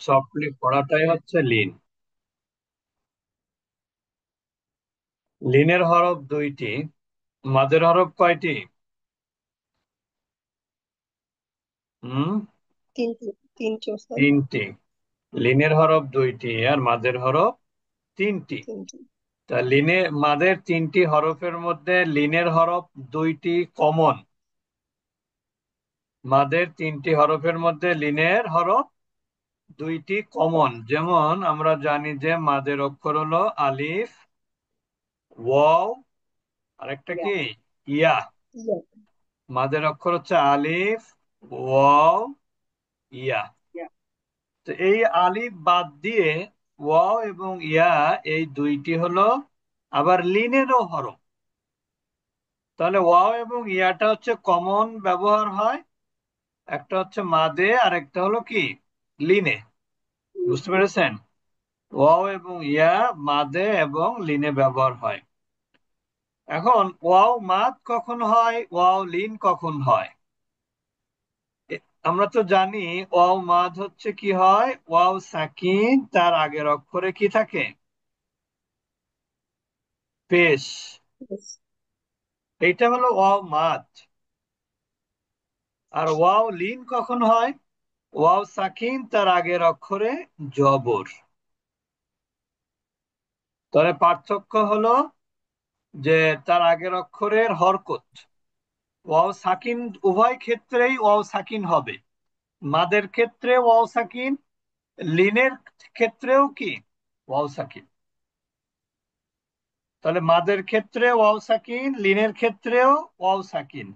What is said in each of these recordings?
Softly পড়াটাই হচ্ছে Lin. লিনের হরফ দুইটি, মাঝের হরফ কয়টি? হুম, তিনটি। তিনটি ওস্তাদ। তিনটি। লিনের হরফ দুইটি আর মাঝের হরফ তিনটি। তিনটি। তা মাঝের তিনটি হরফের মধ্যে লিনের হরফ দুইটি কমন। মাঝের তিনটি হরফের মধ্যে লিনের হরফ দুইটি কমন। যেমন আমরা জানি যে মাঝের অক্ষর হলো আলিফ, ওয়াও, আরেকটা ইয়া। কি? ইয়া। ইয়া। মাঝের অক্ষর হচ্ছে আলিফ, ওয়াও, ইয়া। ইয়া। তো এই আলিফ বাদ দিয়ে ওয়াও এবং ইয়া, এই দুইটি হলো আবার লিনেরও হরফ। তাহলে ওয়াও এবং ইয়াটা হচ্ছে কমন ব্যবহার হয়, একটা হচ্ছে মাদে আর একটা হলো কি লিনে। বুঝতে পেরেছেন? ওয়াও এবং ইয়া মাদে এবং লিনে ব্যবহার হয়। এখন ওয়াও মাদ কখন হয়, ওয়াও লিন কখন হয়? আমরা তো জানি ওয়াও মাদ হচ্ছে কি হয়, ওয়াও সাকিন তার আগের অক্ষরে কি থাকে? পেশ। Yes. এইটা হলো ওয়াও মাদ। আর ওয়াও লিন কখন হয়? ওয়াও সাকিন তার আগের অক্ষরে জবর। তবে পার্থক্য হলো যে তার আগের অক্ষরের হরকত। ওয়াও সাকিন উভয় ক্ষেত্রেই ওয়াও সাকিন হবে। মাদের ক্ষেত্রে ওয়াও সাকিন, লিনের ক্ষেত্রেও কি ওয়াও সাকিন। তাহলে মাদের ক্ষেত্রে ওয়াও সাকিন, লিনের ক্ষেত্রেও ওয়াও সাকিন।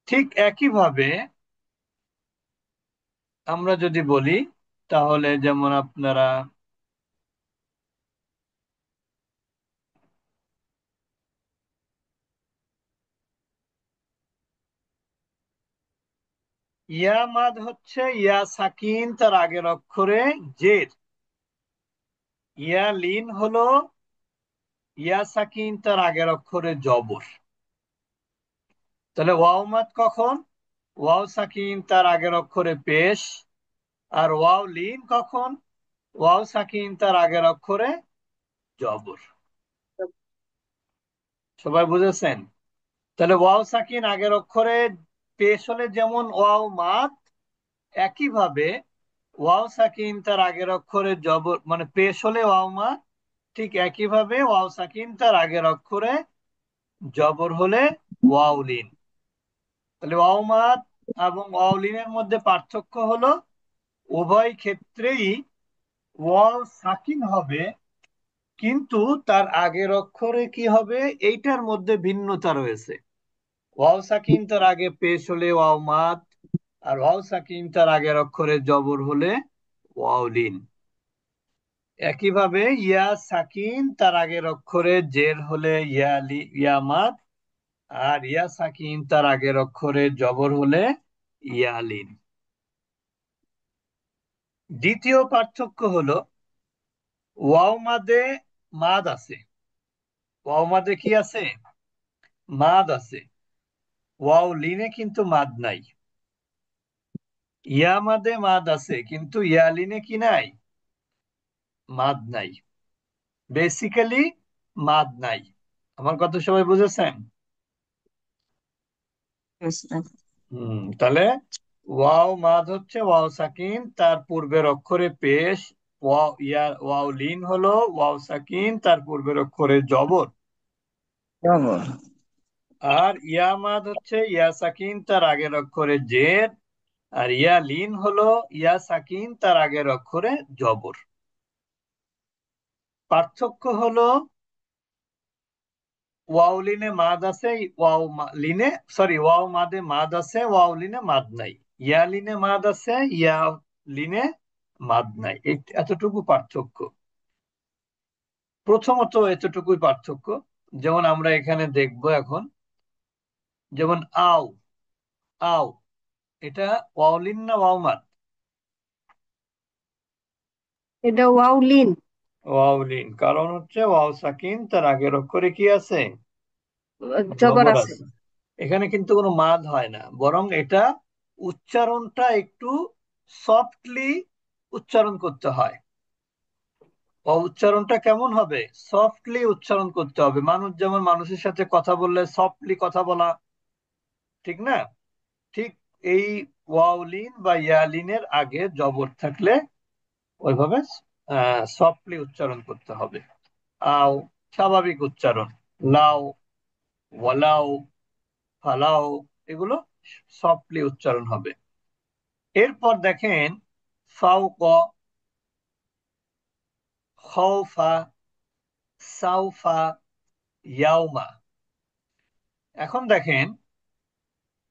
ঠিক একইভাবে আমরা যদি বলি, তাহলে যেমন আপনারা ইয়া মাদ হচ্ছে ইয়া সাকিন তার আগের অক্ষরে জের। ইয়া লিন হলো ইয়া সাকিন তার আগের অক্ষরে জবর। তাহলে ওয়াও মাদ কখন? ওয়াও সাকিন তার আগের অক্ষরে পেশ। আর ওয়াও লিন কখন? ওয়াও সাকিন তার আগের অক্ষরে জবর। সবাই বুঝেছেন? তাহলে ওয়াও সাকিন আগের অক্ষরে পেশ হলে যেমন ওয়াও মাদ, একইভাবে ওয়াও সাকিন তার আগের অক্ষরে জবর মানে পেশ হলে ওয়াও মাদ, ঠিক একইভাবে ওয়াও সাকিন তার আগের অক্ষরে জবর হলে ওয়াও লিন। তাহলে ওয়াও মাদ এবং ওয়াও লিনের মধ্যে পার্থক্য হলো উভয় ক্ষেত্রেই ওয়াও সাকিন হবে, কিন্তু তার আগের অক্ষরে কি হবে এইটার মধ্যে ভিন্নতা রয়েছে। ওয়াও সাকিন তার আগে পেশ হলে ওয়াও মাদ, আর ওয়াও সাকিন তার আগের অক্ষরে জবর হলে ওয়াও লিন। একইভাবে ইয়া সাকিন তার আগের অক্ষরে জের হলে ইয়া মাদ, আর ইয়া সাকিন তার আগের অক্ষরে জবর হলে ইয়া লিন। দ্বিতীয় পার্থক্য হলো ওয়াও মাদে মাদ আছে। ওয়াও মাদে কি আছে? মাদ আছে। ওয়াও লিনে কিন্তু মাদ নাই। ইয়া মাদে মাদ আছে কিন্তু ইয়া লিনে কি নাই? মাদ নাই। বেসিক্যালি মাদ নাই। আমার কথা সবাই বুঝেছেন? ওস্তাদ। তাহলে ওয়াও মাদ হচ্ছে ওয়াও সাকিন তার পূর্বের অক্ষরে পেশ। ওয়াও লিন হলো ওয়াও সাকিন তার পূর্বের অক্ষরে জবর। জবর। আর ইয়া মাদ হচ্ছে ইয়া সাকিন তার আগের অক্ষরে জের। আর ইয়া লিন হলো ইয়া সাকিন তার আগের অক্ষরে জবর। পার্থক্য হলো ওয়াও লিনে মাদ আছে, লিনে সরি ওয়াও মাদে মাদ আছে, ওয়াও লিনে মাদ নাই। ইয়া লিনে মাদ আছে, ইয়া লিনে মাদ নাই। এতটুকু পার্থক্য। প্রথমত এতটুকুই পার্থক্য। যেমন আমরা এখানে দেখব এখন, যেমন আও, আও, এটা ওয়াও লিন না ওয়াও মাদ? এটা ওয়াউলিন। ওয়াও লিন, কারণ হচ্ছে ওয়াও সাকিন তার আগের অক্ষরে কি আছে? জবর জবর আছে। আছে। এখানে কিন্তু কোনো মাদ হয় না, বরং এটা উচ্চারণটা একটু সফটলি উচ্চারণ করতে হয়। উচ্চারণটা কেমন হবে? সফটলি উচ্চারণ করতে হবে। মানুষ যেমন মানুষের সাথে কথা বললে সফটলি কথা বলা, ঠিক না? ঠিক এই ওয়াওলিন বা ইয়ালিনের আগে জবর থাকলে ওইভাবে সফটলি উচ্চারণ করতে হবে। আও স্বাভাবিক উচ্চারণ, লাও, ওয়ালাও, ফালাও, এগুলো সফটলি উচ্চারণ হবে। এরপর দেখেন ফাওক, খৌফা, সাউফা, ইয়াউমা। এখন দেখেন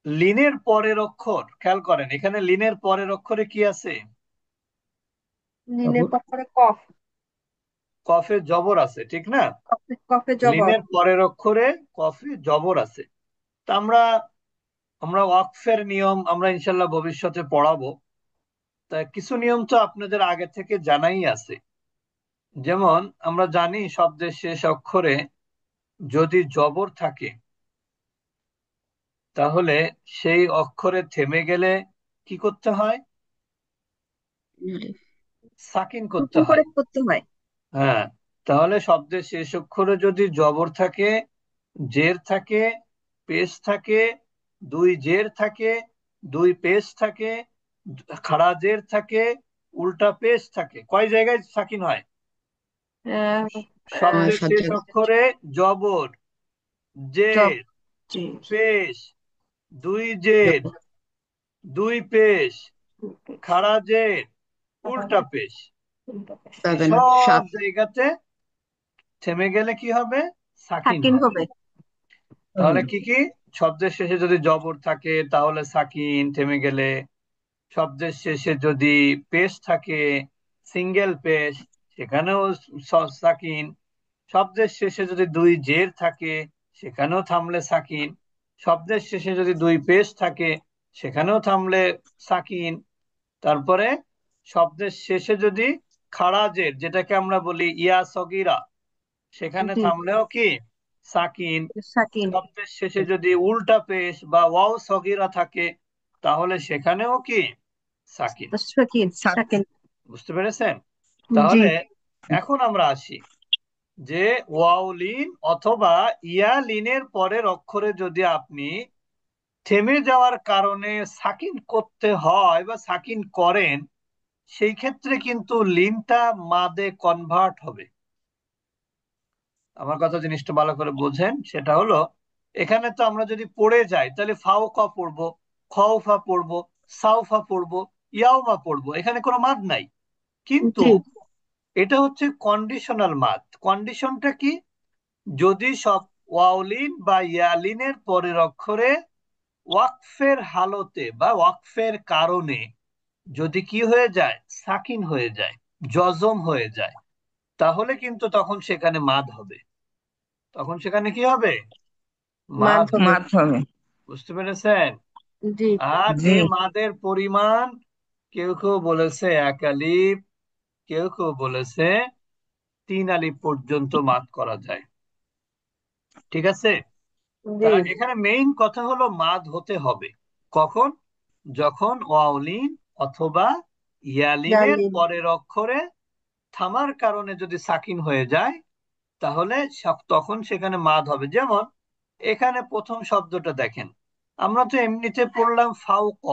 লিনের পরের অক্ষর খেয়াল করেন, এখানে লিনের পরের অক্ষরে কি আছে? লিনের পরে কফ। কফে জবর আছে, ঠিক না? কফে কফে জবর। লিনের পরের অক্ষরে কফে জবর আছে। তা আমরা আমরা ওয়াকফের নিয়ম আমরা ইনশাল্লাহ ভবিষ্যতে পড়াবো। তা কিছু নিয়ম তো আপনাদের আগে থেকে জানাই আছে। যেমন আমরা জানি শব্দের শেষ অক্ষরে যদি জবর থাকে, তাহলে সেই অক্ষরে থেমে গেলে কি করতে হয়? সাকিন করতে নতুন করে হয়। করতে হয়। হ্যাঁ, তাহলে শব্দের শেষ অক্ষরে যদি জবর থাকে, জের থাকে, পেশ থাকে, দুই জের থাকে, দুই পেশ থাকে, খাড়া জের থাকে, উল্টা পেশ থাকে, কয় জায়গায় সাকিন হয়? আহ, শব্দের সব শেষ জায়গায়। অক্ষরে জবর, জব। জের, জি। পেশ, দুই জের, জব। দুই পেশ, খাড়া জের, উল্টা পেশ, এই 7 সব জায়গাতে থেমে গেলে কি হবে? সাকিন থার্টিন হবে। হবে। তাহলে কি কি? শব্দের শেষে যদি জবর থাকে তাহলে সাকিন থেমে গেলে, শব্দের শেষে যদি পেশ থাকে, সিঙ্গেল পেশ, সেখানেও সাকিন। শব্দের শেষে যদি দুই জের থাকে, সেখানেও থামলে সাকিন। শব্দের শেষে যদি দুই পেশ থাকে, সেখানেও থামলে সাকিন। তারপরে শব্দের শেষে যদি খাড়া জের, যেটাকে আমরা বলি ইয়া সগিরা, সেখানে জি। থামলেও কি? সাকিন। সাকিন। শব্দের শেষে যদি উল্টা পেশ বা ওয়াও সগীরা থাকে, তাহলে সেখানেও কি? সাকিন। সাকিন। সাকিন। বুঝতে পেরেছেন? জি। তাহলে এখন আমরা আসি যে ওয়াও লিন অথবা ইয়া লিনের পরের অক্ষরে যদি আপনি থেমে যাওয়ার কারণে সাকিন করতে হয় বা সাকিন করেন, সেই ক্ষেত্রে কিন্তু লিনটা মাদে কনভার্ট হবে। আমার কথা জিনিসটা ভালো করে বোঝেন। সেটা হলো, এখানে তো আমরা যদি পড়ে যাই তাহলে ফাওকা পড়বো, খওফা পড়বো, সাউফা পড়বো, ইয়াউমা পড়বো, এখানে কোনো মাদ নাই। কিন্তু জি। এটা হচ্ছে কন্ডিশনাল মাদ। কন্ডিশনটা কি? যদি সব ওয়াউলিন বা ইয়ালিনের পরের অক্ষরে ওয়াকফের হালতে বা ওয়াকফের কারণে যদি কি হয়ে যায়? সাকিন হয়ে যায়, জজম হয়ে যায়, তাহলে কিন্তু তখন সেখানে মাদ হবে। তখন সেখানে কি হবে? মাদ হবে। মাধ্যমে। বুঝতে পেরেছেন? জি। আর জি। এই মাদের পরিমাণ কেউ কেউ বলেছে 1 আলিফ, কেউ কেউ বলেছে 3 আলিফ পর্যন্ত মাদ করা যায়। ঠিক আছে? তা জি। এখানে মেইন কথা হলো মাদ হতে হবে কখন? যখন ওয়াউলিন অথবা ইয়ালিনের জানলিন। পরের অক্ষরে থামার কারণে যদি সাকিন হয়ে যায়, তাহলে তখন সেখানে মাদ হবে। যেমন এখানে প্রথম শব্দটা দেখেন, আমরা তো এমনিতে পড়লাম ফাউক,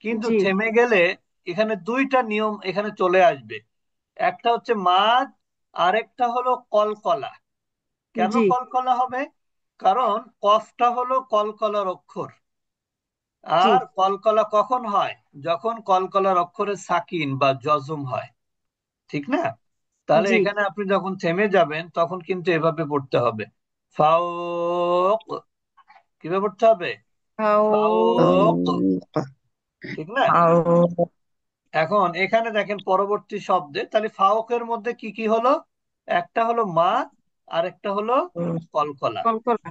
কিন্তু জি। থেমে গেলে এখানে দুইটা নিয়ম এখানে চলে আসবে। একটা হচ্ছে মাদ, আরেকটা হলো কলকলা। কেন জি। কলকলা হবে? কারণ কফটা হলো কলকলার অক্ষর। জি। আর কলকলা কখন হয়? যখন কলকলার অক্ষরে সাকিন বা জজম হয়, ঠিক না? তাহলে জি। এখানে আপনি যখন থেমে যাবেন তখন কিন্তু এভাবে পড়তে হবে, ফাও। কিভাবে পড়তে হবে? ফাও, ঠিক না? আও। এখন এখানে দেখেন পরবর্তী শব্দে তাহলে ফাওকের মধ্যে কি কি হলো? একটা হলো মাদ, আর একটা হলো কলকলা। কলকলা।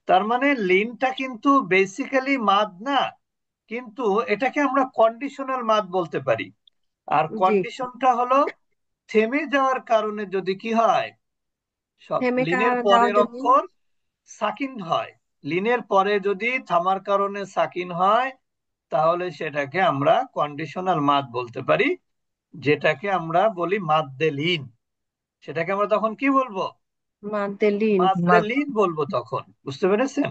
তার মানে লিনটা কিন্তু বেসিক্যালি মাদ না, কিন্তু এটাকে আমরা কন্ডিশনাল মাদ বলতে পারি। আর জি। কন্ডিশনটা হলো থেমে যাওয়ার কারণে যদি কি হয়? সব লিনের যাওয়ার পরের জন্য। অক্ষর সাকিন হয়। লিনের পরে যদি থামার কারণে সাকিন হয়, তাহলে সেটাকে আমরা কন্ডিশনাল মাদ বলতে পারি, যেটাকে আমরা বলি মাদ্দে লিন। সেটাকে আমরা তখন কি বলবো? মাদ্দেলিন। মাদ্দে লিন বলবো তখন। বুঝতে পেরেছেন?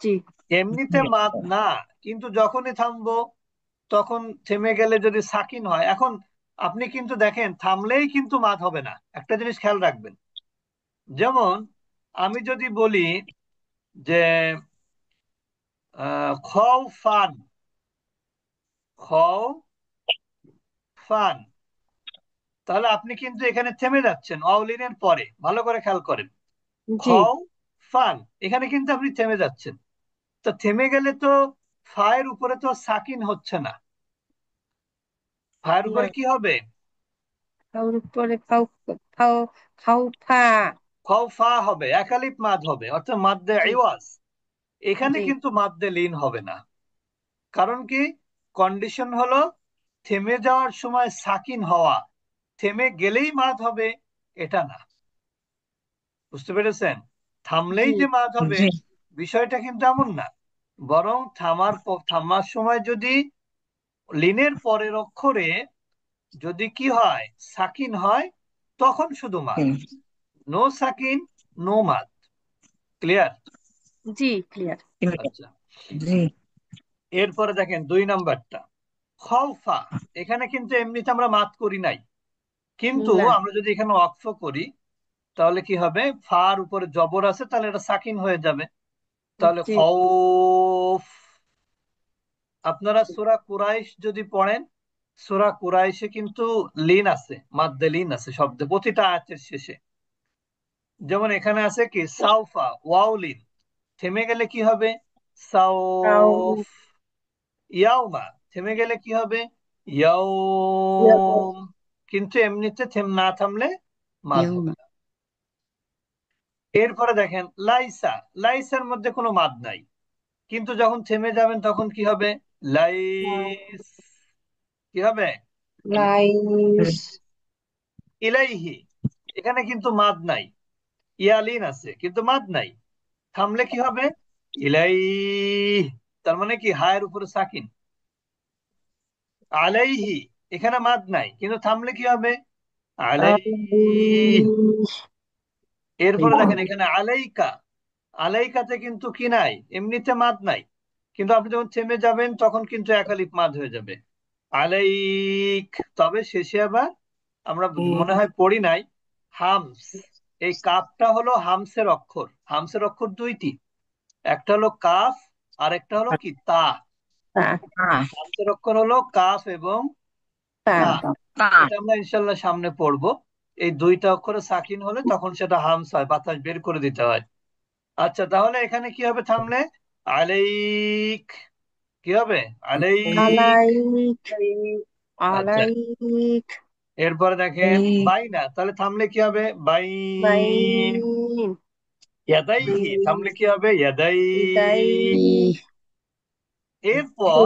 জি। এমনিতে মাদ না, কিন্তু যখনই থামবো তখন, থেমে গেলে যদি সাকিন হয়। এখন আপনি কিন্তু দেখেন থামলেই কিন্তু মাদ হবে না, একটা জিনিস খেয়াল রাখবেন। যেমন আমি যদি বলি যে খওফান, খওফান, তাহলে আপনি কিন্তু এখানে থেমে যাচ্ছেন অলিনের পরে। ভালো করে খেয়াল করেন, জি। খওফান, এখানে কিন্তু আপনি থেমে যাচ্ছেন। তো থেমে গেলে তো ফায়ের উপরে তো সাকিন হচ্ছে না, ফায়ের না, উপরে কি হবে? খাওয়ার উপরে খাও, খাও, খাও ফা। খওফা হবে, একালিপ মাদ হবে, অর্থাৎ মাদ্দে জি। ইওয়াজ। এখানে জি। কিন্তু মাদ্দে লিন হবে না। কারণ কি? কন্ডিশন হলো থেমে যাওয়ার সময় সাকিন হওয়া, থেমে গেলেই মাদ হবে এটা না। বুঝতে পেরেছেন? থামলেই জি। যে মাদ হবে বিষয়টা কিন্তু এমন না। বরং থামার সময় যদি লিনের পরের অক্ষরে যদি কি হয়, সাকিন হয়, তখন শুধু মাদ। নো সাকিন, নো মাদ। ক্লিয়ার? জি, ক্লিয়ার। আচ্ছা, এরপরে দেখেন 2 নাম্বারটা, খওফা। এখানে কিন্তু এমনিতে আমরা মাদ করি নাই, কিন্তু না। আমরা যদি এখানে ওয়াকফ করি তাহলে কি হবে? ফার উপরে জবর আছে, তাহলে এটা সাকিন হয়ে যাবে। তাহলে জি। খৌফ। আপনারা সূরা কুরাইশ যদি পড়েন, সূরা কুরাইশে কিন্তু লিন আছে, মাদ্দে লিন আছে শব্দে প্রতিটা আয়াতের শেষে। যেমন এখানে আছে কি সাউফা, ওয়াও লিন, থেমে গেলে কি হবে? খাও। সাউফ। ইয়াউমা, থেমে গেলে কি হবে? ইয়াও। ইয়াউম। কিন্তু এমনিতে না থামলে মাদ হবে না। এরপরে দেখেন লাইসা, লাইসার মধ্যে কোনো মাদ নাই, কিন্তু যখন থেমে যাবেন তখন কি হবে? লাইস। কি হবে? লাইস। ইলাইহি, এখানে কিন্তু মাদ নাই, ইয়ালিন আছে কিন্তু মাদ নাই। থামলে কি হবে? ইলাইহ। তার মানে কি হায়ের উপরে সাকিন। আলাইহি, এখানে মাদ নাই কিন্তু থামলে কি হবে? আলাইহ। আলাইস। এরপরে দেখেন এখানে আলাইকা, আলাইকাতে কিন্তু কি নাই, এমনিতে মাদ নাই, কিন্তু আপনি যখন থেমে যাবেন তখন কিন্তু একালিপ মাদ হয়ে যাবে, আলাইক। তবে শেষে আবার আমরা মনে হয় পড়ি নাই, হামস। এই কাফটা হলো হামসের অক্ষর। হামসের অক্ষর দুইটি, একটা হলো কাফ, আর একটা হলো কি তা। হামসের অক্ষর হলো কাফ এবং তা। তা। এটা আমরা ইনশাল্লাহ সামনে পড়বো। এই দুইটা অক্ষরে সাকিন হলে তখন সেটা হামস হয়, বাতাস বের করে দিতে হয়। আচ্ছা, তাহলে এখানে কি হবে থামলে? আলাইক। কি হবে? আলাইক। আলাইক। আচ্ছা, আলাইক। এরপরে দেখেন বাইনা, তাহলে থামলে কি হবে? বাই। বাইন। ইয়াদাইহি, থামলে কি হবে? ইয়াদাই। বিদায়। এরপর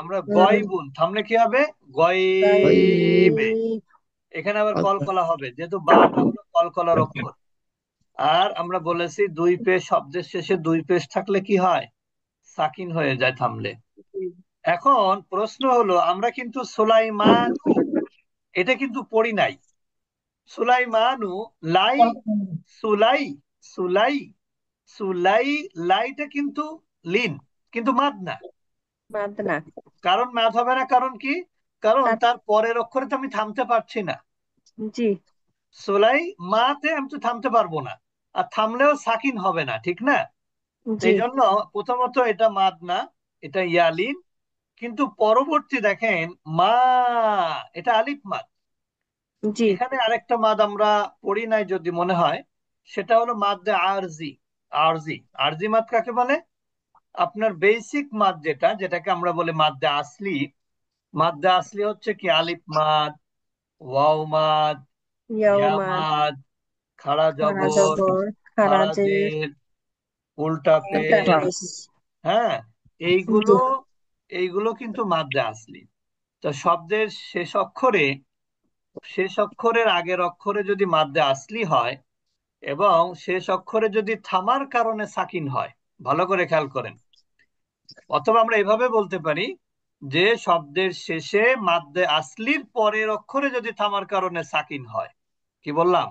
আমরা গয়বুন, থামলে কি হবে? গয়বে। গাইব। এখানে আবার কলকলা হবে, যেহেতু বাটা হলো কলকলার অক্ষর। আর আমরা বলেছি দুই পেশ শব্দের শেষে দুই পেশ থাকলে কি হয়? সাকিন হয়ে যায় থামলে। এখন প্রশ্ন হলো, আমরা কিন্তু সুলাইমানু এটা কিন্তু পড়ি নাই। সুলাইমানু, লাই, সুলাই, সুলাই, সুলাই, লাইটা কিন্তু লিন, কিন্তু মাদ না। বাদনা। কারণ মাদ হবে না, কারণ কি? কারণ তার। তার পরের অক্ষরে তো আমি থামতে পারছি না। জি। সুলাই, মাতে আমি তো থামতে পারবো না, আর থামলেও সাকিন হবে না, ঠিক না? তো জি। এই জন্য প্রথমত এটা মাদ না, এটা ইয়ালিন। কিন্তু পরবর্তী দেখেন মা, এটা আলিফ মাদ। জি। এখানে আরেকটা মাদ আমরা পড়ি নাই যদি মনে হয়, সেটা হলো মাদ্দে আরজি। আরজি, আরজি মাদ কাকে বলে? আপনার বেসিক মাদ যেটা, যেটাকে আমরা বলি মাদ্দে আসলি। মাদ্দে আসলি হচ্ছে কি আলিফ মাদ, ওয়াও মাদ, ইয়া ইয়াউমাদ। মাদ, খাড়া খারা জবর, জবর। খারা খাড়া জের। জের, উল্টা একটা পেশ। পেশ। হ্যাঁ, এইগুলো, জি। এইগুলো কিন্তু মাদ্দে আসলি। তো শব্দের শেষ অক্ষরের আগের অক্ষরে যদি মাদ্দে আসলি হয়, এবং শেষ অক্ষরে যদি থামার কারণে সাকিন হয়, ভালো করে খেয়াল করেন, অথবা আমরা এভাবে বলতে পারি যে শব্দের শেষে মাদ্দে আসলির পরের অক্ষরে যদি থামার কারণে সাকিন হয়। কি বললাম?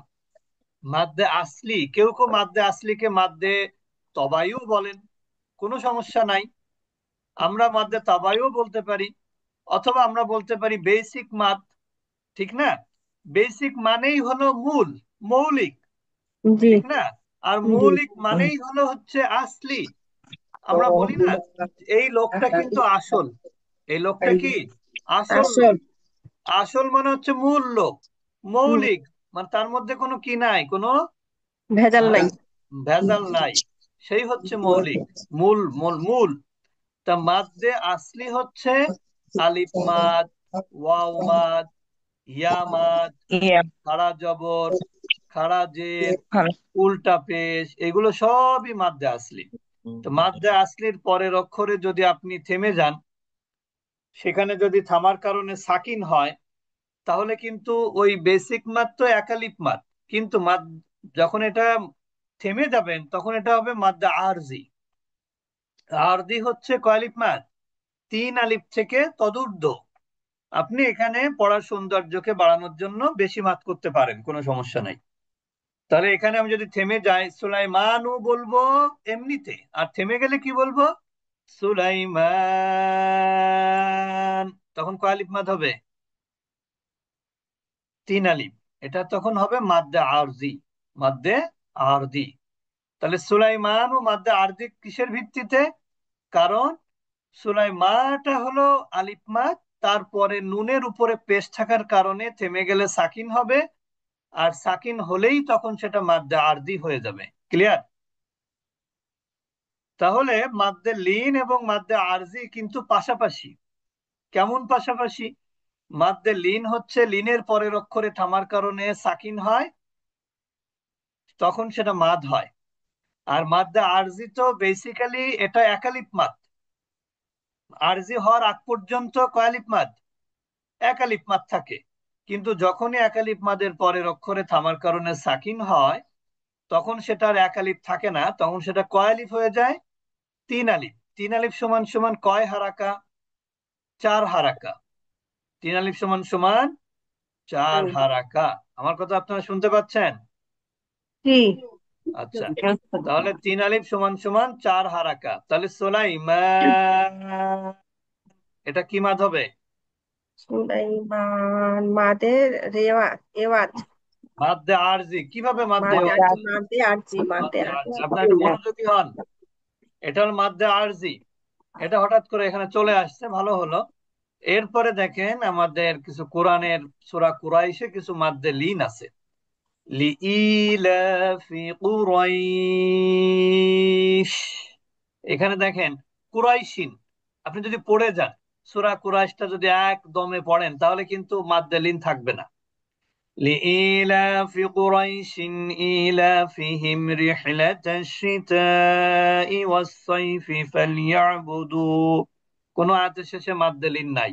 মাদ্দে আসলি, কেউ কেউ মাদ্দে আসলিকে মাদ্দে তবাইও বলেন, কোনো সমস্যা নাই। আমরা মাদ্দে তাবাইও বলতে পারি, অথবা আমরা বলতে পারি বেসিক মাদ। ঠিক না? বেসিক মানেই হলো মূল, মৌলিক। জি। ঠিক না? আর জি। মৌলিক মানেই হলো হচ্ছে আসলি। আমরা বলি না এই লোকটা কিন্তু আসল। এই লোকটা কি আসল লোক। আসল। আসল মানে হচ্ছে মূল লোক, হুম। মৌলিক, মানে তার মধ্যে কোনো কি নাই, কোনো ভেজাল নাই। আহ, ভেজাল নাই, সেই হচ্ছে মৌলিক, মূল মূল মূল। তা মাদ্দে আসলি হচ্ছে আলিফ মাদ, ওয়াও মাদ, ইয়া মাদ, ইয়া। খাড়া জবর, খাড়া জের, ভালো। উল্টা পেশ, এগুলো সবই মাদ্দে আসলি। তো মাদ্দে আসলির পরের অক্ষরে যদি আপনি থেমে যান, সেখানে যদি থামার কারণে সাকিন হয়, তাহলে কিন্তু ওই বেসিক মাদ তো একালিপ মাদ, কিন্তু মাদ যখন এটা থেমে যাবেন তখন এটা হবে মাদ্দা আরজি। আরজি হচ্ছে কয়ালিপ মাদ, 3 আলিফ থেকে তদূর্ধ্ব। আপনি এখানে পড়ার সৌন্দর্যকে বাড়ানোর জন্য বেশি মাদ করতে পারেন, কোনো সমস্যা নাই। তাহলে এখানে আমি যদি থেমে যাই সুলাইমানু বলবো এমনিতে, আর থেমে গেলে কি বলবো? সুলাইমান। তখন কয় আলিফ মাদ হবে? 3 আলিফ। এটা তখন হবে মাদ্দে আরজি, মাদ্দে আরজি। তাহলে সুলাইমান ও মাদ্দে আরজি কিসের ভিত্তিতে? কারণ সুলাইমাটা হলো আলিফ মাদ, তারপরে নুনের উপরে পেশ থাকার কারণে থেমে গেলে সাকিন হবে, আর সাকিন হলেই তখন সেটা মাদ্দে আরজি হয়ে যাবে। ক্লিয়ার? তাহলে মাদ্দে লিন এবং মাদ্দে আরজি কিন্তু পাশাপাশি। কেমন পাশাপাশি? মাদ্দে লিন হচ্ছে লিনের পরের অক্ষরে থামার কারণে সাকিন হয়, তখন সেটা মাদ হয়। আর মাদ্দে আরজি তো বেসিক্যালি এটা একালিপ মাদ। আরজি হওয়ার আগ পর্যন্ত কয়ালিপ মাদ? একালিপ মাদ থাকে। কিন্তু যখনই একালিপ মাদের পরের অক্ষরে থামার কারণে সাকিন হয়, তখন সেটা আর একালিপ থাকে না, তখন সেটা কয়ালিপ হয়ে যায় 3 আলিফ। 3 আলিফ সমান সমান কয় হারাকা? 4 হারাকা। 3 আলিফ সমান সমান 4 হারাকা। আমার কথা আপনারা শুনতে পাচ্ছেন? জি। আচ্ছা, তাহলে 3 আলিফ সমান সমান 4 হারাকা। তাহলে সোলাইমান, এটা কি মাদ হবে? সুলাইমান মাদের রেওয়া এওয়াজ। মাদ্দে আরজি। কিভাবে মাদ্দে মাদে আরজি? আরজি, মাদে আরজি, মাদে মাদ্দে আরজি, আরজি। আপনার একটু মনোযোগী হন। এটা হল মাদ্দে আরজি। এটা হঠাৎ করে এখানে চলে আসছে, ভালো হলো। এরপরে দেখেন আমাদের কিছু কোরআনের সূরা কুরাইশে কিছু মাদ্দে লিন আছে। লিইলাফি কুরাইশ, এখানে দেখেন কুরাইশিন। আপনি যদি পড়ে যান সূরা কুরাইশটা যদি একদমে পড়েন, তাহলে কিন্তু মাদ্দে লিন থাকবে না। لإيلاف قريش إيلافهم رحلة الشتاء والصيف فليعبدوا, কোনো আয়াতের শেষে মাদ্দে লিন নাই।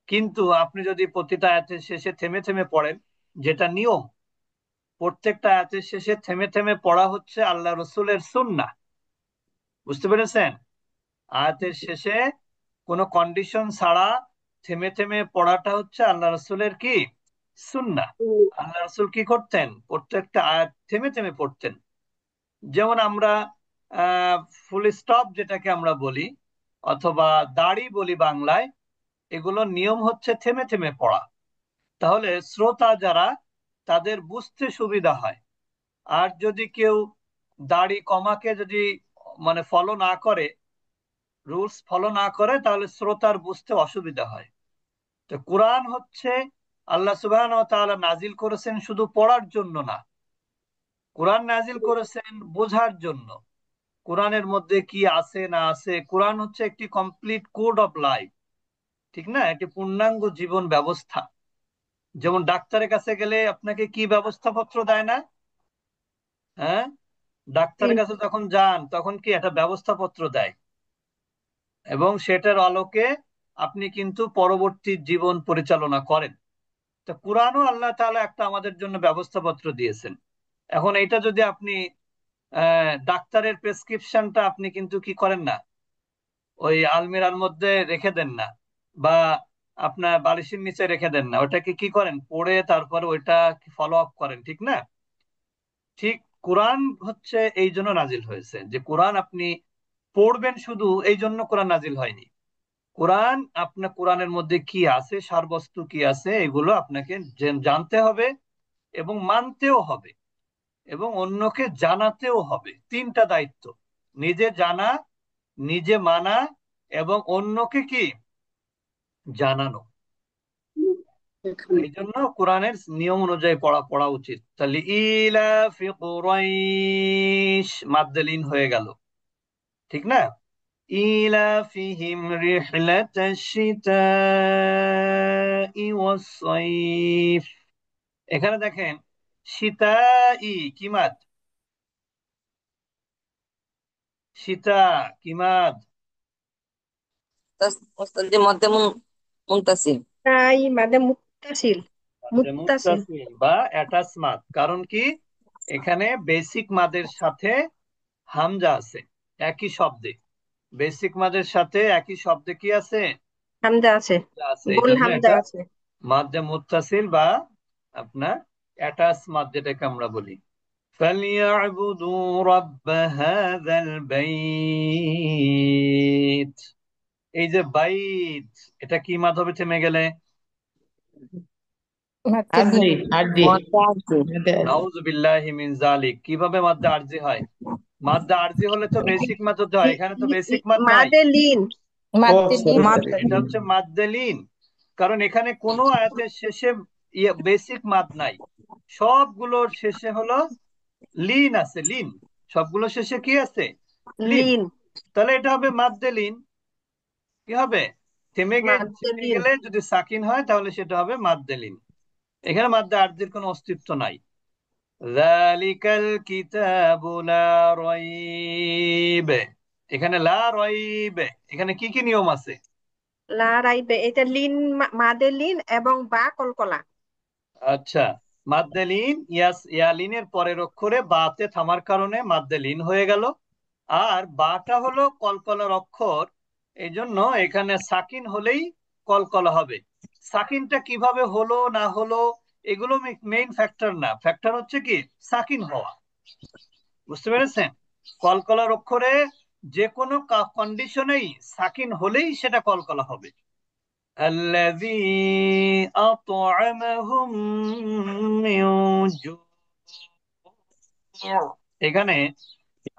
কিন্তু আপনি যদি প্রতিটা আয়াতের শেষে থেমে থেমে পড়েন, যেটা নিয়ম, প্রত্যেকটা আয়াতের শেষে থেমে থেমে পড়া হচ্ছে আল্লাহ রসুলের সুন্নাহ। বুঝতে পেরেছেন? আয়াতের শেষে কোনো কন্ডিশন ছাড়া থেমে থেমে পড়াটা হচ্ছে আল্লাহ রসুলের কি সুন্নাহ। আল্লাহ রসুল কি করতেন? প্রত্যেকটা আয়াত থেমে থেমে পড়তেন। যেমন আমরা ফুল স্টপ যেটাকে আমরা বলি, অথবা দাড়ি বলি বাংলায়, এগুলোর নিয়ম হচ্ছে থেমে থেমে পড়া। তাহলে শ্রোতা যারা, তাদের বুঝতে সুবিধা হয়। আর যদি কেউ দাড়ি কমাকে যদি মানে ফলো না করে, রুলস ফলো না করে, তাহলে শ্রোতার বুঝতে অসুবিধা হয়। তো কোরআন হচ্ছে আল্লাহ সুবহানাহু ওয়া তাআলা নাজিল করেছেন শুধু পড়ার জন্য না, কোরআন নাজিল করেছেন বোঝার জন্য। কোরআনের মধ্যে কি আছে না আছে, কোরআন হচ্ছে একটি কমপ্লিট কোড অফ লাইফ। ঠিক না? একটি পূর্ণাঙ্গ জীবন ব্যবস্থা। যেমন ডাক্তারের কাছে গেলে আপনাকে কি ব্যবস্থাপত্র দেয় না? হ্যাঁ, জি। ডাক্তারের কাছে যখন যান তখন কি একটা ব্যবস্থাপত্র দেয়, এবং সেটার আলোকে আপনি কিন্তু পরবর্তী জীবন পরিচালনা করেন। তো কোরআনও আল্লাহ তাআলা একটা আমাদের জন্য ব্যবস্থাপত্র দিয়েছেন। এখন এটা যদি আপনি ডাক্তারের প্রেসক্রিপশনটা আপনি কিন্তু কি করেন না, ওই আলমিরার মধ্যে রেখে দেন না, বা আপনার বালিশের নিচে রেখে দেন না, ওটাকে কি করেন, পড়ে তারপর ওইটা ফলো আপ করেন, ঠিক না? ঠিক কোরআন হচ্ছে এই জন্য নাজিল হয়েছে, যে কোরআন আপনি পড়বেন শুধু, এই জন্য কোরআন নাজিল হয়নি। কোরআন, আপনার কোরআনের মধ্যে কি আছে, সারবস্তু কি আছে, এগুলো আপনাকে জানতে হবে এবং মানতেও হবে এবং অন্যকে জানাতেও হবে। তিনটা দায়িত্ব: নিজে জানা, নিজে মানা এবং অন্যকে কি জানানো। এই জন্য কোরআনের নিয়ম অনুযায়ী পড়া পড়া উচিত। তাহলে ইলাফি কুরাইশ মাদ্দেলিন হয়ে গেল, ঠিক না? ইলাফিহিম রিহলাতাশ শিতাই ওয়াস সাইফ। এখানে দেখেন, শীতাই কি মাদ? শীতা কি মাদ? ওস্তাদ যে মধ্যে মুনতাসির। তাই মাদে মুত্তাসিল। মাদ্দে মুত্তাসিল। মুত্তাসিল বা অ্যাটাচ মাদ। কারণ কি, এখানে বেসিক মাদের সাথে হামজা আছে একই শব্দে। বেসিক মাদের সাথে একই শব্দে কি আছে? হামজা আছে। আছে। এই গোল জন্য হামজা এটা আছে। মাদ্দে মুত্তাসিল বা আপনার অ্যাটাচ মাদ যেটাকে আমরা বলি। فليعبدوا رب هذا البيت। এই যে বাইত, এটা কি মাধ্যমে থেমে গেলে? মাত্তালিন। আরজি আরজি মধ্যে আছে। নাউজুবিল্লাহি মিন জালিক। কিভাবে মাদ্দা আরজি হয়? মাদ্দা আরজি হলে তো বেসিক মাদ হতে হয়, এখানে তো বেসিক মাদ নাই। মাদে লিন। ও মাদে লিন। Sorry sorry. মধ্যে এটা হচ্ছে মাদ্দেলিন। কারণ এখানে কোনো আয়াতের শেষে বেসিক মাদ নাই, সবগুলোর শেষে হলো লিন আছে, লিন। সবগুলোর শেষে কি আছে? লিন। লিন। তাহলে এটা হবে মাদ্দেলিন। কি হবে? মাদে থেমে লিন। গেলে যদি সাকিন হয় তাহলে সেটা হবে মাদ্দেলিন। এখানে মাদ্দা আরজির কোনো অস্তিত্ব নাই। যালিকাল কিতাবু লা রাইব। এখানে লা রাইব, এখানে কি কি নিয়ম আছে? লা রাইবে, এটা লিন, মাদে লিন এবং বা কলকলা। আচ্ছা, মাদ্দেলিন, ইয়ালিনের পরের অক্ষরে বাতে থামার কারণে মাদ্দেলিন হয়ে গেল। আর বাটা হলো কলকলার অক্ষর, এই জন্য এখানে সাকিন হলেই কলকলা হবে। সাকিনটা কিভাবে হলো না হলো এগুলো মেইন ফ্যাক্টর না, ফ্যাক্টর হচ্ছে কি সাকিন হওয়া। বুঝতে পেরেছেন? কলকলার অক্ষরে যে কোনো কন্ডিশনেই সাকিন হলেই সেটা কলকলা হবে। الذي أطعمهم من جوع। এখানে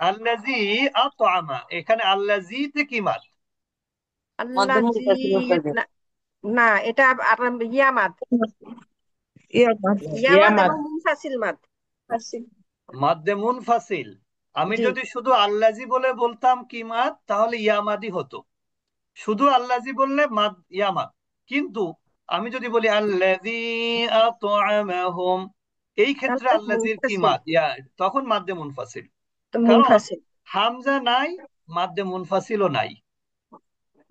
আল্লাজি আতআমা, এখানে আল্লাজিতে কি মাদ? মধ্যে আল্লাজি। মুনতাসির ওস্তাদ। না, না, এটা ইয়ামাদ। ইয়ামাত ইয়ামাদ ইয়ামাত এবং মুনফাসিল মাদ। মাদ্দে মুনফাসিল। আমি জি। যদি শুধু আল্লাজি বলে বলতাম কি মাদ, তাহলে ইয়ামাদি হতো। শুধু আল্লাজি বললে মাদ ইয়ামাদ। কিন্তু আমি যদি বলি আল্লাজি আতআমাহুম, এই ক্ষেত্রে তাহলে আল্লাজির কি মুনফাসিল। মাদ? তখন মাদ্দে মুনফাসিল। তো কারণ মুনফাসিল। হামজা নাই, মাদ্দে মুনফাসিলও নাই।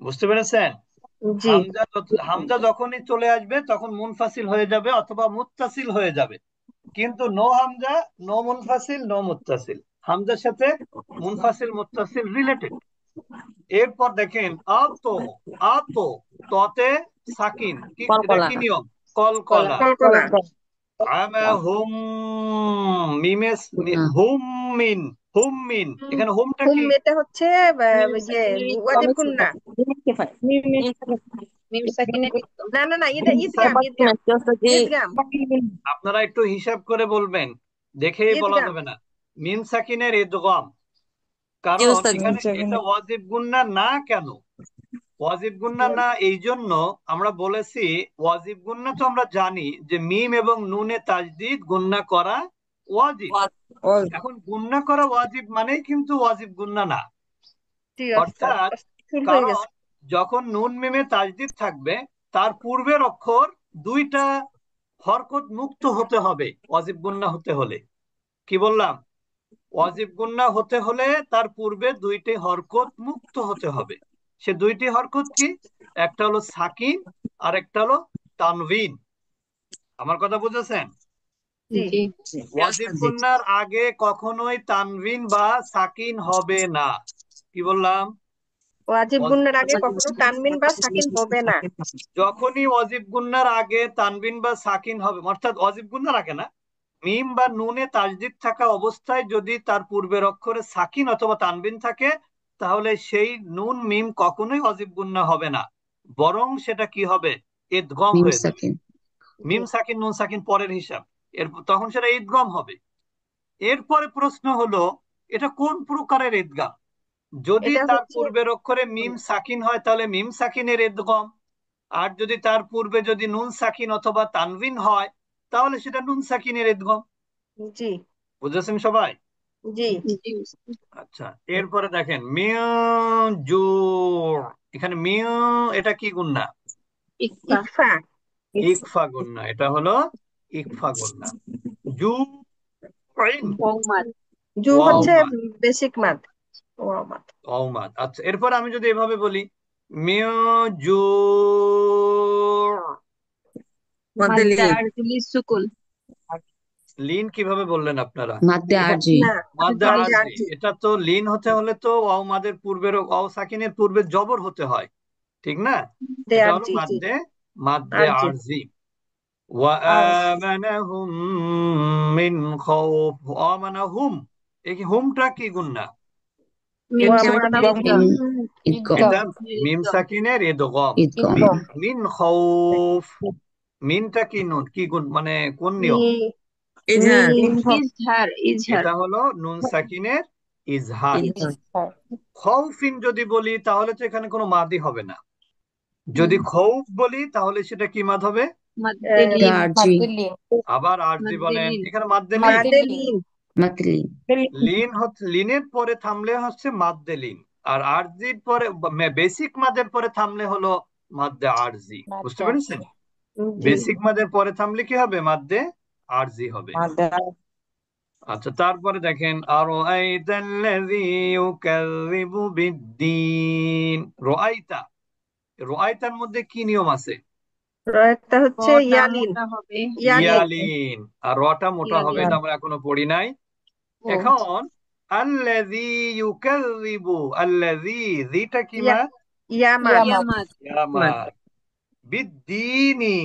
বুঝতে পেরেছেন? জি। হামজা যখনই চলে আসবে তখন মুনফাসিল হয়ে যাবে অথবা মুত্তাসিল হয়ে যাবে। কিন্তু নো হামজা, নো মুনফাসিল, নো মুত্তাসিল। হামজার সাথে মুনফাসিল মুত্তাসিল রিলেটেড। এরপর দেখেন আতো, আতো, ততে সাকিন, কি এটা কলকলা। কি নিয়ম? কলা। কলকলা। কলকলা। কলকলা। আমাহুম, মিমেস হুম। হুম মিন, হুম মিন, এখানে হুমটা হুম, কি? এটা হচ্ছে ইয়ে ওয়াজিব গুন্না। মিম সাকিনের না, না, না, এটা মিন ঈদগাম, সাকিন। ঈদগাম। যে ঈদগাম। আপনারা একটু হিসাব করে বলবেন, দেখেই বলা ঈদগাম। যাবে না। মিন সাকিনের ইদগাম। জি কারণ ওস্তাদ। এখানে এটা ওয়াজিব গুন্না না কেন? ওয়াজিব গুন্না না এই জন্য আমরা বলেছি, ওয়াজিব গুন্না তো আমরা জানি যে মিম এবং নুনে তাজদিদ গুন্না করা ওয়াজিব। এখন গুন্না করা ওয়াজিব মানেই কিন্তু ওয়াজিব গুন্না না। জি ওস্তাদ, অর্থাৎ ভুল হয়ে কারণ গেছে। যখন নুন মিমে তাজদিদ থাকবে, তার পূর্বের অক্ষর দুইটা হরকত মুক্ত হতে হবে ওয়াজিব গুন্না হতে হলে। কি বললাম? ওয়াজিব গুন্না হতে হলে তার পূর্বে দুইটি হরকত মুক্ত হতে হবে। সে দুইটি হরকত কি? একটা হলো সাকিন আর একটা হলো তানভিন। আমার কথা বুঝেছেন? জি। জি ওয়াজিব ওস্তাদ। জি গুন্নার আগে কখনোই তানভিন বা সাকিন হবে না। কি বললাম? ওয়াজিব গুণের আগে কখনো তানবিন বা সাকিন হবে না। যখনই অজিব গুন্নার আগে তানবিন বা সাকিন হবে, অর্থাৎ অজিব গুন্নার আগে না, মিম বা নুনে তাজদিদ থাকা অবস্থায় যদি তার পূর্বের অক্ষরে সাকিন অথবা তানবিন থাকে, তাহলে সেই নুন মিম কখনোই অজিব গুন্না হবে না, বরং সেটা কি হবে, ইদগম মিম হয়ে যাবে। সাকিন। মিম সাকিন নুন সাকিন পরের হিসাব, তখন সেটা ইদগম হবে। এরপরে প্রশ্ন হলো, এটা কোন প্রকারের ইদগাম? যদি এটা তার হচ্ছে পূর্বের অক্ষরে মিম সাকিন হয় তাহলে মিম সাকিনের ইদগম, আর যদি তার পূর্বে যদি নুন সাকিন অথবা তানভিন হয় তাহলে সেটা নুন সাকিনের ইদগম। জি বুঝেছেন সবাই? জি আচ্ছা, এরপরে দেখেন মিউ জু, এখানে মিউ এটা কি গুণনা? ইকফা। ইকফা গুণনা, এটা হলো ইকফা গুণনা। জু ইন, বহুমাত জু ওয়াও হচ্ছে মাদ, বেসিক মাদ। ওয়াও মাদ। ওয়াও মাদ। আচ্ছা, এরপর আমি যদি এভাবে বলি মিউ জু, মধ্যে মাদ্দা লিন। আরজুলি সুকুন। লিন কিভাবে বললেন আপনারা? মাদ্দে এখানে আরজি। না, মাদ্দা মাদ্দে আরজি, আরজি। এটা তো লিন হতে হলে তো ওয়াও মাদের পূর্বের ওয়াও সাকিনের পূর্বে জবর হতে হয়, ঠিক না? দে এটা হলো আরজি, জি মাদ্দে, মাদ্দে আরজি। আরজি। আর ওয়ামানাহুম মিন খাউফ, ওয়ামানাহুম, এই হুমটা কি গুণনা? মিম ওয়া সাকিনের মানাহুম ইদগাম। ইদগম। এটা ইদগাম। মিম সাকিনের ইদগাম। ইদগম। মিন খাউফ, মিনটা কি নুন কি গুণ, মানে কোন মি নিয়ম? ইজহার। মিম ইজহার ইজহার। এটা হলো নুন সাকিনের ইজহার। ইজহার। খৌফিন যদি বলি তাহলে তো এখানে কোনো মাদি হবে না। হুম, যদি খৌফ বলি তাহলে সেটা কি মাদ হবে? মাদ্দে লিন। আরজি। আবার আরজি মাদ্দে বলেন, লিন। এখানে মাদ্দে লিন। মাদে লিন। মাতলি। লিন হচ্ছে, লিনের পরে থামলে হচ্ছে মাদ্দে লিন, আর আরজির পরে বেসিক মাদের পরে থামলে হলো মাদ্দে আরজি। বুঝতে পেরেছেন? জি। বেসিক মাদের পরে থামলে কি হবে, মাদ্দে আরজি হবে। আচ্ছা, তারপরে দেখেন আরো আইতাল্লাযী ইউকাযযিবু বিদ্দীন, রাআইতা, রাআইতার মধ্যে কি নিয়ম আছে? একটা হচ্ছে রটা ইয়ালিন। মোটা হবে। ইয়ালিন। ইয়ালিন, আর রটা মোটা হবে, ইয়ালিন। এটা আমরা এখনো পড়ি নাই। ও এখন আল্লাযী ইউকাযযিবু, আল্লাযী, যিটা কি ইয়া মা? ইয়ামাদ। ইয়ামাত। ইয়ামাত, বিদ্দীনি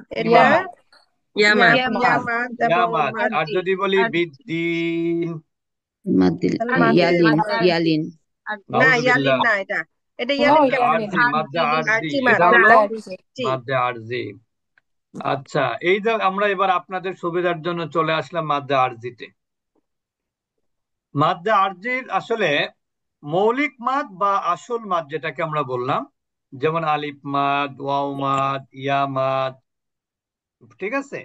কি এটা মা? ইয়ামাত। ইয়ামাত। ইয়ামাদ এবং ইয়ামাত। মাদ আর জি। যদি বলি আর বিদ্দীন, মাদ্দিল। তাহলে আর মাদে ইয়ালিন। মাদ্দা হবে। আরজি। ইয়ালিন। আর না, ইয়ালিন নাউজুবিল্লাহ, না, এটা ইয়ালিন মাদ্দে কেমন আরজি, হয়? মাদ্দে আরজি লিন। আরজি, আরজি মাদ। এটা হলো জি। মাদ্দে আরজি। আচ্ছা, এই যে আমরা এবার আপনাদের সুবিধার জন্য চলে আসলাম মাদ্দে আরজিতে। মাদ্দে আরজির আসলে মৌলিক মাদ বা আসল মাদ যেটাকে আমরা বললাম, যেমন আলিফ মাদ, ওয়াও মাদ, ইয়া মাদ, ঠিক আছে?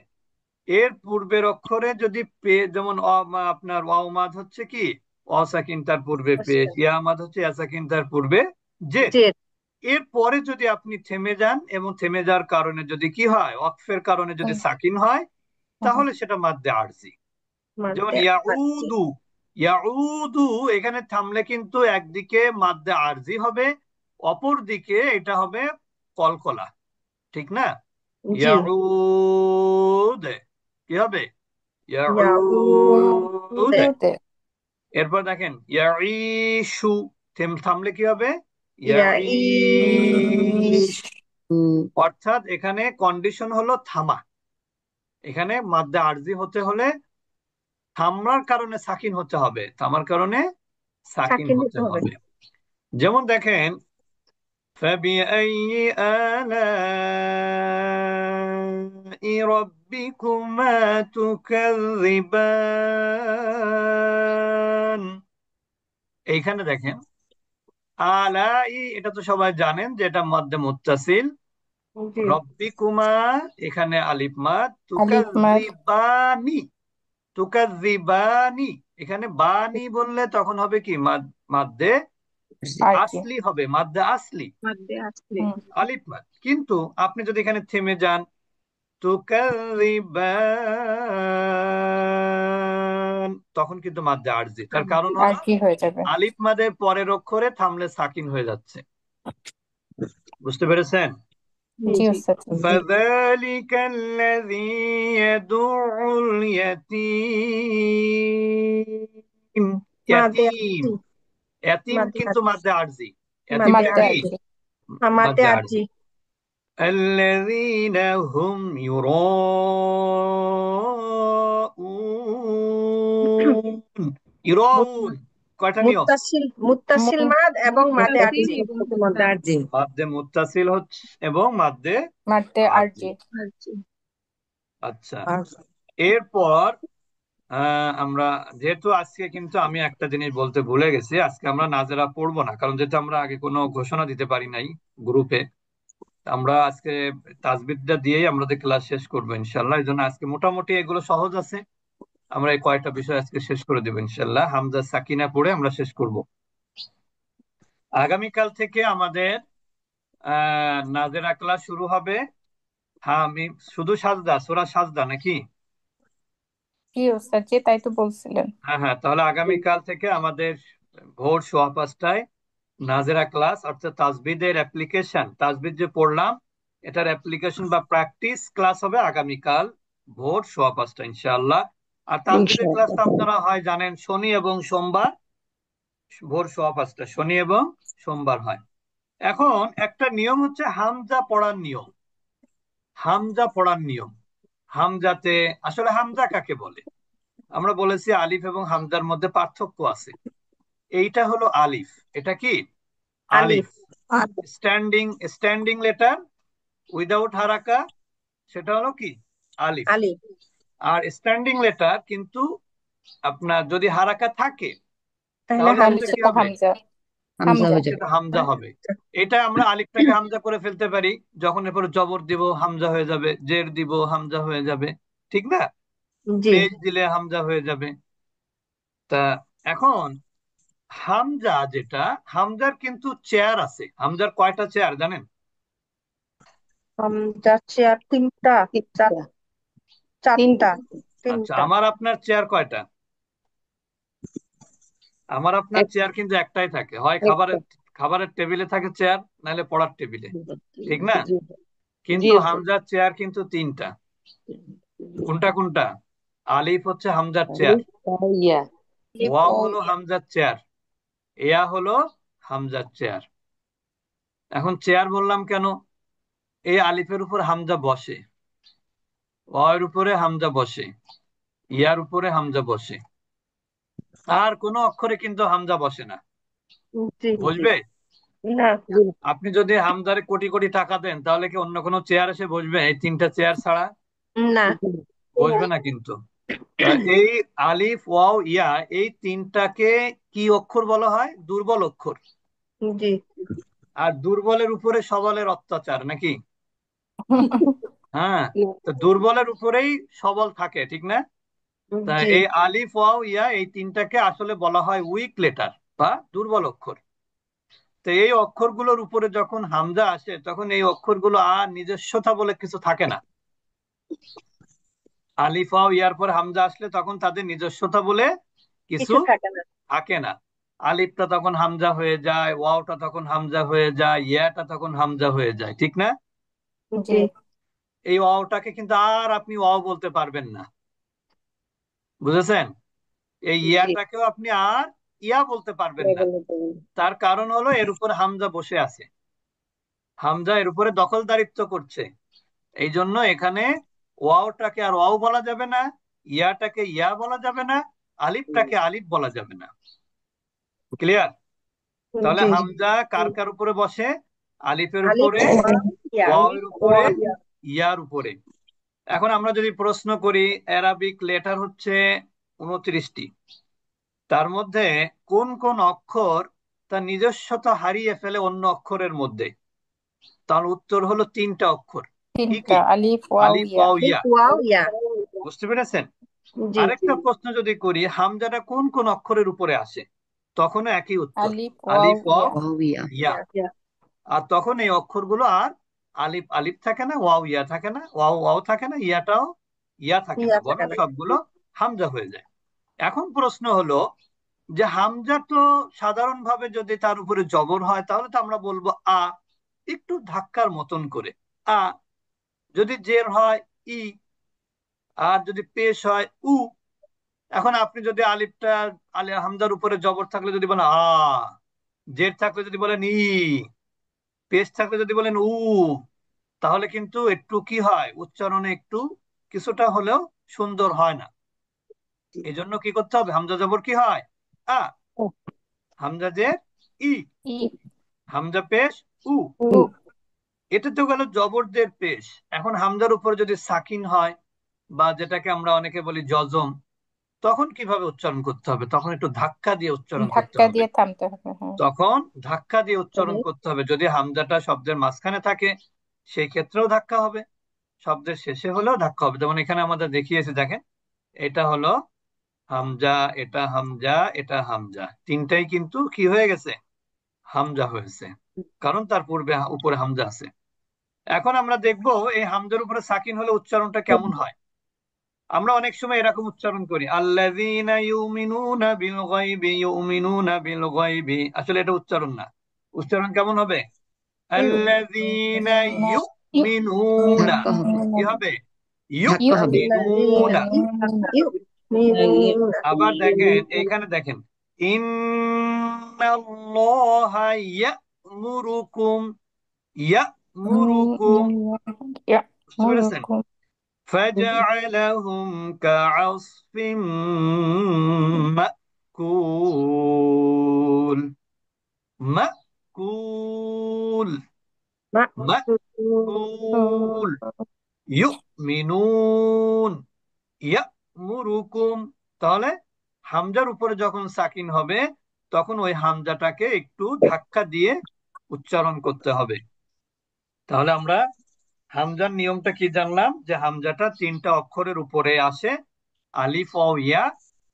এর পূর্বের অক্ষরে যদি যেমন আপনার ওয়াও মাদ হচ্ছে কি অসাকিন, তার পূর্বে পেশ, ইয়া মাদ হচ্ছে ইয়াসাকিন, তার পূর্বে জের। জি। এর পরে যদি আপনি থেমে যান এবং থেমে যাওয়ার কারণে যদি কি হয়, ওয়াকফের কারণে যদি সাকিন হয়, তাহলে সেটা মাদ্দে আরজি। যেমন মাদে মাদ জি। ইয়াউদু, ইয়াউদু, এখানে থামলে কিন্তু একদিকে মাদ্দে আরজি হবে, অপর দিকে এটা হবে কলকলা, ঠিক না? জি। ইয়াউদ, কি হবে? ইয়াউদ। ইয়াউদে। এরপর দেখেন ইয়াইশু, থামলে কি হবে? ইয়াইশ। ইয়াইশ। অর্থাৎ এখানে কন্ডিশন হলো থামা। এখানে মাদ্দে আরজি হতে হলে থামার কারণে সাকিন হতে হবে, থামার কারণে সাকিন সাকিন হতে দিতে হবে। হবে। যেমন দেখেন فبأي آلاء ربكما تكذبان, এইখানে দেখেন আলাই, এটা তো সবাই জানেন যে এটা মধ্যে মুত্তাসিল। জি। রব্বিকুমা, এখানে আলিফ মাদ, তুকাজ্জিবানি, তুকাজ্জিবানি, এখানে বানি বললে তখন হবে কি মাদ্দে আসলি হবে, মাদ্দে আসলি, মাদ্দে আসলে। আলিফ মাদ। কিন্তু আপনি যদি এখানে থেমে যান, তুকাজ্জিবান, তখন কিন্তু মাদ্দে আরজি। তার কারণ হলো আলিফ মাদের পরের অক্ষরে থামলে সাকিন হয়ে যাচ্ছে। বুঝতে পেরেছেন? জি। فذلك الذي يدع اليتيم, মাদে ইয়াতিম, ইয়াতিম মাদে কিন্তু মাদ্দে আরজি। এতিফ মাদে কি? আরজি। মাদে মাদ্দে আরজি। আরজি। الذين هم يراءون ইরাউন কয়টা নিয়ম? মুত্তাসিল মাদ এবং মাদে তিন আরজি। এবং মাদ্দে মুত্তাসিল হচ্ছে এবং মাদ্দে মারতে আরজি। আরজি। আরজি। আচ্ছা, এরপর আমরা যেহেতু আজকে কিন্তু আমি একটা জিনিস বলতে ভুলে গেছি, আজকে আমরা নাজেরা পড়বো না, কারণ যেহেতু আমরা আগে কোনো ঘোষণা দিতে পারি নাই গ্রুপে। আমরা আজকে তাজবিদটা দিয়েই আমাদের ক্লাস শেষ করবো ইনশাল্লাহ। এই জন্য আজকে মোটামুটি এগুলো সহজ আছে, আমরা এই কয়েকটা বিষয় আজকে শেষ করে দেবো ইনশাল্লাহ। হামজা সাকিনা পড়ে আমরা শেষ করব। আগামীকাল থেকে আমাদের নাজেরা ক্লাস শুরু হবে। হ্যাঁ, আমি শুধু সাজদা, সূরা সাজদা নাকি? কি ওস্তাদ জি, তাই তো বলছিলেন। হ্যাঁ হ্যাঁ, তাহলে আগামীকাল থেকে আমাদের ভোর 5:15 নাজেরা ক্লাস, অর্থাৎ তাজবিদের অ্যাপ্লিকেশন, তাজবিদ যে পড়লাম এটার অ্যাপ্লিকেশন বা প্র্যাকটিস ক্লাস হবে আগামীকাল ভোর 5:15 ইনশাআল্লাহ। আর তাজবিদের ক্লাস তো আপনারা হয় জানেন শনি এবং সোমবার ভোর 5:15, শনি এবং সোমবার হয়। এখন একটা নিয়ম হচ্ছে হামজা পড়ার নিয়ম। হামজা পড়ার নিয়ম, হামজাতে আসলে হামজা কাকে বলে? আমরা বলেছি আলিফ এবং হামজার মধ্যে পার্থক্য আছে। এইটা হলো আলিফ। এটা কি? আলিফ। আলিফ। স্ট্যান্ডিং স্ট্যান্ডিং লেটার উইদাউট হারাকা, সেটা হলো কি? আলিফ। আলিফ। আর স্ট্যান্ডিং লেটার কিন্তু আপনার যদি হারাকা থাকে তাহলে তাহলে তাহলে সেটা কি সেটা হবে? হামজা। হামজা হামজা। হয়ে যাবে। সেটা হামজা হবে। এটা আমরা আলিফটাকে হামজা করে ফেলতে পারি, যখন এরপর জবর দিব হামজা হয়ে যাবে, জের দিব হামজা হয়ে যাবে, ঠিক না? জি। পেজ দিলে হামজা হয়ে যাবে। তা এখন হামজা যেটা, হামজার কিন্তু চেয়ার আছে। হামজার কয়টা চেয়ার জানেন? যাচ্ছে আর তিনটা। চারটা। আচ্ছা, তিনটা। আমার আপনার চেয়ার কয়টা? আমার আপনার চেয়ার কিন্তু একটাই থাকে, হয় খাবারের খাবারের টেবিলে থাকে চেয়ার, নাহলে পড়ার টেবিলে, ঠিক না? কিন্তু হামজার চেয়ার কিন্তু তিনটা। কোনটা কোনটা? আলিফ হচ্ছে হামজার চেয়ার, ওয়াও হলো হামজার চেয়ার, ইয়া হলো হামজার চেয়ার। এখন চেয়ার বললাম কেন? এই আলিফের উপর হামজা বসে, ওয়ার উপরে হামজা বসে, ইয়ার উপরে হামজা বসে। আর কোনো অক্ষরে কিন্তু হামজা বসে না, জি। বুঝবে? না। আপনি যদি হামজারে কোটি কোটি টাকা দেন তাহলে কি অন্য কোনো চেয়ার এসে বসবে এই তিনটা চেয়ার ছাড়া? না। বসবে না কিন্তু। তা এই আলিফ ওয়াও ইয়া এই তিনটাকে কি অক্ষর বলা হয়? দুর্বল অক্ষর। জি। আর দুর্বলের উপরে সবলের অত্যাচার নাকি? হ্যাঁ, তো দুর্বলের উপরেই সবল থাকে, ঠিক না? তা জি। এই আলিফ ওয়াও ইয়া এই তিনটাকে আসলে বলা হয় উইক লেটার বা দুর্বল অক্ষর। তো এই অক্ষরগুলোর উপরে যখন হামজা আসে তখন এই অক্ষরগুলো আর নিজস্বতা বলে কিছু থাকে না। আলিফ ওয়াও ইয়ার পর হামজা আসলে তখন তাদের নিজস্বতা বলে কিছু কিছু থাকে না। থাকে না। আলিফটা তখন হামজা হয়ে যায়, ওয়াওটা তখন হামজা হয়ে যায়, ইয়াটা তখন হামজা হয়ে যায়, ঠিক না? জি। এই ওয়াওটাকে কিন্তু আর আপনি ওয়াও বলতে পারবেন না, বুঝেছেন? এই ইয়াটাকেও আপনি আর ইয়া বলতে পারবেন না। তার কারণ হলো এর উপর হামজা বসে আছে, হামজা এর উপরে দখলদারিত্ব করছে। এই জন্য এখানে ওয়াওটাকে আর ওয়াও বলা যাবে না, ইয়াটাকে ইয়া বলা যাবে না, আলিফটাকে আলিফ বলা যাবে না। ক্লিয়ার? তাহলে জি। হামজা কার কার উপরে বসে? আলিফের আলিফ উপরে, ইয়া। ওয়াওয়ের উপরে, ইয়ার উপরে। এখন আমরা যদি প্রশ্ন করি, অ্যারাবিক লেটার হচ্ছে 29টি, তার মধ্যে কোন কোন অক্ষর তার নিজস্বতা হারিয়ে ফেলে অন্য অক্ষরের মধ্যে? তার উত্তর হলো 3টা অক্ষর। কি তিনটা, কি? আলিফ ওয়াও আলিফ ইয়া। ওয়াও আলিফ ইয়া। ওয়াও ইয়া। বুঝতে পেরেছেন? জি। আরেকটা প্রশ্ন যদি করি, হামজাটা কোন কোন অক্ষরের উপরে আসে? তখনও একই উত্তর, আলিফ ওয়াও আলিফ ওয়াও ইয়া। ওয়াহিয়া। ইয়া। আর তখন এই অক্ষরগুলো আর আলিফ আলিফ থাকে না, ওয়াও ইয়া থাকে না, ওয়াও ওয়াও থাকে না, ইয়াটাও ইয়া থাকে না, ইয়া থাকে বরং না। সবগুলো হামজা হয়ে যায়। এখন প্রশ্ন হলো যে হামজা তো সাধারণভাবে যদি তার উপরে জবর হয় তাহলে তো আমরা বলবো আ, একটু ধাক্কার মতন করে আ। যদি জের হয় ই, আর যদি পেশ হয় উ। এখন আপনি যদি আলিফটা হামজার উপরে জবর থাকলে যদি বলেন আ, জের থাকলে যদি বলেন ই, পেশ থাকলে যদি বলেন উ, তাহলে কিন্তু একটু কি হয়, উচ্চারণে একটু কিছুটা হলেও সুন্দর হয় না। এই জন্য কি করতে হবে, হামজা জবর কি হয় আ, উ হামজা জের ই, ই হামজা পেশ উ। উ এটা তো গেল জবরদের পেশ। এখন হামজার উপরে যদি সাকিন হয় বা যেটাকে আমরা অনেকে বলি জজম, তখন কিভাবে উচ্চারণ করতে হবে? তখন একটু ধাক্কা দিয়ে উচ্চারণ করতে ধাক্কা হবে। দিয়ে থামতে হবে। হ্যাঁ। তখন ধাক্কা দিয়ে উচ্চারণ করতে হবে। যদি হামজাটা শব্দের মাঝখানে থাকে সেই ক্ষেত্রেও ধাক্কা হবে, শব্দের শেষে হলেও ধাক্কা হবে। যেমন এখানে আমাদের দেখিয়েছে, দেখেন, এটা হলো হামজা, এটা হামজা, এটা হামজা, তিনটাই কিন্তু কি হয়ে গেছে, হামজা হয়েছে, কারণ তার পূর্বে উপরে হামজা আছে। এখন আমরা দেখব এই হামজার উপরে সাকিন হলে উচ্চারণটা কেমন হয়। আমরা অনেক সময় এরকম উচ্চারণ করি, আল্লাযীনা ইউমিনুনা বিল গায়বি, ইউমিনুনা বিল গায়বি। আসলে এটা উচ্চারণ না। উচ্চারণ কেমন হবে? আল্লাযীনা ইউমিনুনা, ধাক্কা হবে, কি হবে? ধাক্কা হবে। ইউমিনুনা। يؤمنون আবার দেখেন, এখানে দেখেন, ইন্নাল্লাহা ইয়া'মুরুকুম, ইয়া'মুরুকুম, বুঝতে পেরেছেন? ইয়া'মুরুকুম فجعلهم كعصف مأكول، مأكول، مأكول، يؤمنون، ইয়া'মুরুকুম। তাহলে হামজার উপরে যখন সাকিন হবে তখন ওই হামজাটাকে একটু ধাক্কা দিয়ে উচ্চারণ করতে হবে। তাহলে আমরা হামজার নিয়মটা কি জানলাম, যে হামজাটা তিনটা অক্ষরের উপরে আসে, আলিফ ও ইয়া।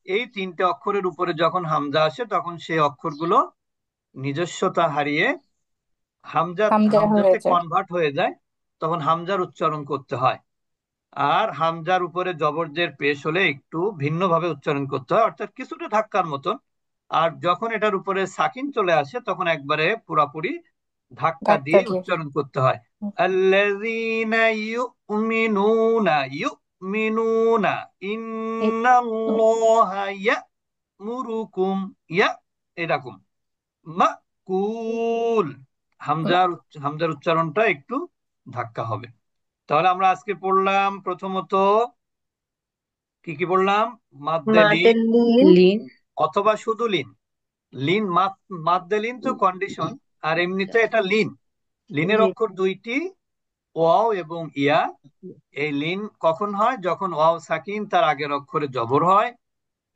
এই তিনটে অক্ষরের উপরে যখন হামজা আসে তখন সেই অক্ষরগুলো নিজস্বতা হারিয়ে হামজা হয়ে হামজাতে যায়। কনভার্ট হয়ে যায়, তখন হামজার উচ্চারণ করতে হয়। আর হামজার উপরে জবরজের পেশ হলে একটু ভিন্নভাবে উচ্চারণ করতে হয়, অর্থাৎ কিছুটা ধাক্কার মতন। আর যখন এটার উপরে সাকিন চলে আসে তখন একবারে পুরাপুরি ধাক্কা ধাক্কা দিয়ে দিয়ে। উচ্চারণ করতে হয়। আল্লাযীনা ইউমিনুনা, ইউমিনুনা, ইন্নাল্লাহা ইয়া'মুরুকুম, ইয়া, এরকম। মাকুল, হামজার উচ্চারণটা একটু ধাক্কা হবে। তাহলে আমরা আজকে পড়লাম প্রথমত কি কি পড়লাম, মাদ্দে লিন معدلين লিন, অথবা শুধু লিন। লিন মাদ্দে লিন তো কন্ডিশন, আর এমনিতে এটা লিন। লিনের অক্ষর দুইটি, ওয়াও এবং ইয়া। এই লিন কখন হয়, যখন ওয়াও সাকিন তার আগের অক্ষরে জবর হয়।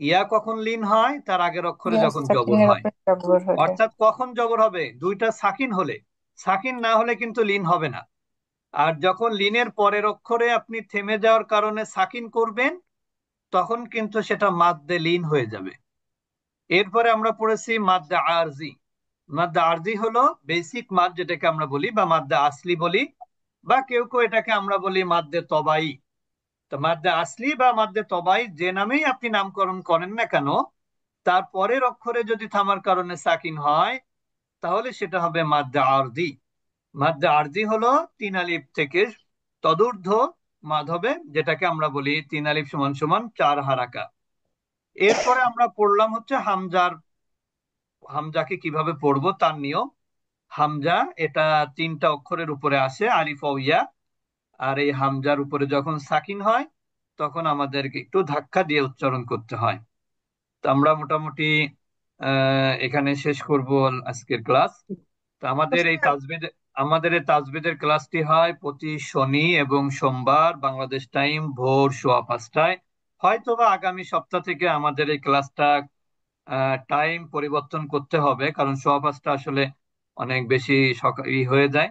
ইয়া কখন লিন হয়, তার আগের অক্ষরে ইয়া যখন জবর সাকিনের হয়। উপর জবর হয়ে যায়। অর্থাৎ কখন জবর হবে, দুইটা সাকিন হলে। সাকিন না হলে কিন্তু লিন হবে না। আর যখন লিনের পরের অক্ষরে আপনি থেমে যাওয়ার কারণে সাকিন করবেন তখন কিন্তু সেটা মাদ্দে লিন হয়ে যাবে। এরপরে আমরা পড়েছি মাদ্দে আরজি। মাদ্দে আরজি হলো বেসিক মাদ, যেটাকে আমরা বলি, বা মাদ্দে আসলি বলি, বা কেউ কেউ এটাকে আমরা বলি মাদ্দে তবাই। তো মাদ্দে আসলি বা মাদ্দে তবাই যে নামেই আপনি নামকরণ করেন না কেন, তার পরের অক্ষরে যদি থামার কারণে সাকিন হয় তাহলে সেটা হবে মাদ্দে আরজি। মাদ্দে আরজি হলো তিন আলিফ থেকে তদূর্ধ্ব মাদ হবে, যেটাকে আমরা বলি তিন আলিফ সমান সমান 4 হারাকা। এরপরে আমরা পড়লাম হচ্ছে হামজাকে কিভাবে পড়বো তার নিয়ম। হামজা এটা তিনটা অক্ষরের উপরে আসে, আলিফ ও ইয়া। আর এই হামজার উপরে যখন সাকিন হয় তখন আমাদেরকে একটু ধাক্কা দিয়ে উচ্চারণ করতে হয়। তো আমরা মোটামুটি এখানে শেষ করব আজকের ক্লাস। তো আমাদের এই তাজবিদের ক্লাসটি হয় প্রতি শনি এবং সোমবার বাংলাদেশ টাইম ভোর 5:15। হয়তোবা আগামী সপ্তাহ থেকে আমাদের এই ক্লাসটা টাইম পরিবর্তন করতে হবে, কারণ 5:15 আসলে অনেক বেশি সকাল হয়ে যায়।